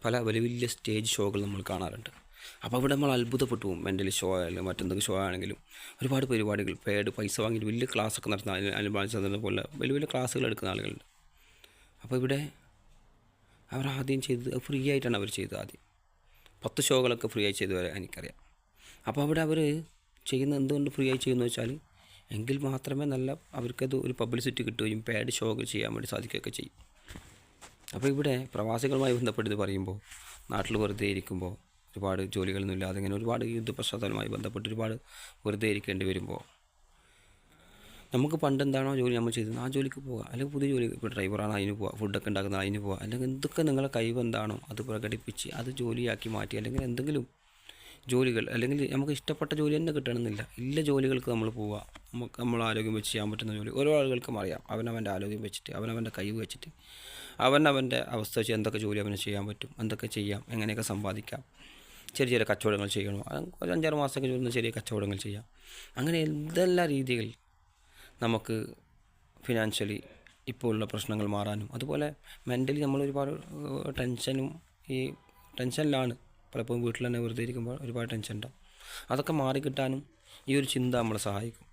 പല വലിയ വലിയ സ്റ്റേജ് ഷോകൾ നമ്മൾ കാണാറുണ്ട്. അപ്പോൾ അവിടെ നമ്മൾ അത്ഭുതപ്പെട്ടു പോകും. മെൻ്റലി ഷോ ആയാലും മറ്റെന്തൊക്കെ ഷോ ആണെങ്കിലും ഒരുപാട് പരിപാടികൾ പൈസ വാങ്ങിയിട്ട് വലിയ ക്ലാസ്സൊക്കെ നടത്തുന്ന അനുബാധിച്ചതിനെ പോലെ വലിയ വലിയ ക്ലാസ്സുകൾ എടുക്കുന്ന ആളുകളുണ്ട്. അപ്പോൾ ഇവിടെ അവർ ആദ്യം ചെയ്തത് ഫ്രീ ആയിട്ടാണ് അവർ ചെയ്തത്. ആദ്യം 10 ഷോകളൊക്കെ ഫ്രീ ആയി ചെയ്തവരെ എനിക്കറിയാം. അപ്പോൾ അവിടെ അവർ ചെയ്യുന്ന എന്തുകൊണ്ട് ഫ്രീ ആയി ചെയ്യുമെന്ന് വെച്ചാൽ എങ്കിൽ മാത്രമേ നല്ല അവർക്കത് ഒരു പബ്ലിസിറ്റി കിട്ടുകയും പെയ്ഡ് ഷോകൾ ചെയ്യാൻ വേണ്ടി സാധിക്കുകയൊക്കെ ചെയ്യും. അപ്പോൾ ഇവിടെ പ്രവാസികളുമായി ബന്ധപ്പെട്ട് പറയുമ്പോൾ നാട്ടിൽ വെറുതെ ഇരിക്കുമ്പോൾ ഒരുപാട് ജോലികളൊന്നും ഇല്ലാതെ ഇങ്ങനെ ഒരുപാട് യുദ്ധ പശ്ചാത്തലവുമായി ബന്ധപ്പെട്ട് ഒരുപാട് വെറുതെ ഇരിക്കേണ്ടി വരുമ്പോൾ നമുക്ക് പണ്ട് എന്താണോ ജോലി നമ്മൾ ചെയ്തത് ആ ജോലിക്ക് പോവുക, അല്ലെങ്കിൽ പുതിയ ജോലി ഇപ്പോൾ ഡ്രൈവറാണ് അതിന് പോവുക, ഫുഡൊക്കെ ഉണ്ടാക്കുന്ന അതിന് പോവുക, അല്ലെങ്കിൽ എന്തൊക്കെ നിങ്ങളെ കഴിവ് എന്താണോ അത് പ്രകടിപ്പിച്ച് അത് ജോലിയാക്കി മാറ്റി, അല്ലെങ്കിൽ എന്തെങ്കിലും ജോലികൾ അല്ലെങ്കിൽ നമുക്ക് ഇഷ്ടപ്പെട്ട ജോലി തന്നെ കിട്ടണമെന്നില്ല, ഇല്ല ജോലികൾക്ക് നമ്മൾ പോവുക. നമ്മൾ ആരോഗ്യം വെച്ച് ചെയ്യാൻ പറ്റുന്ന ജോലി ഓരോ ആളുകൾക്കും അറിയാം. അവനവൻ്റെ ആരോഗ്യം വെച്ചിട്ട് അവനവൻ്റെ കഴിവ് വെച്ചിട്ട് അവനവൻ്റെ അവസ്ഥ വെച്ച് എന്തൊക്കെ ജോലി അവന് ചെയ്യാൻ പറ്റും, എന്തൊക്കെ ചെയ്യാം, എങ്ങനെയൊക്കെ സമ്പാദിക്കാം, ചെറിയ ചെറിയ കച്ചവടങ്ങൾ ചെയ്യണോ, ഒരു 5-6 മാസമൊക്കെ ജോലി ചെറിയ കച്ചവടങ്ങൾ ചെയ്യാം. അങ്ങനെ എന്തെല്ലാം രീതികൾ നമുക്ക് ഫിനാൻഷ്യലി ഇപ്പോൾ ഉള്ള പ്രശ്നങ്ങൾ മാറാനും അതുപോലെ മെൻ്റലി നമ്മൾ ഒരുപാട് ടെൻഷനും ഈ ടെൻഷനിലാണ് പലപ്പോഴും വീട്ടിൽ തന്നെ വെറുതെ ഇരിക്കുമ്പോൾ ഒരുപാട് ടെൻഷൻ ഉണ്ടാവും. അതൊക്കെ മാറിക്കിട്ടാനും ഈ ഒരു ചിന്ത നമ്മളെ സഹായിക്കും.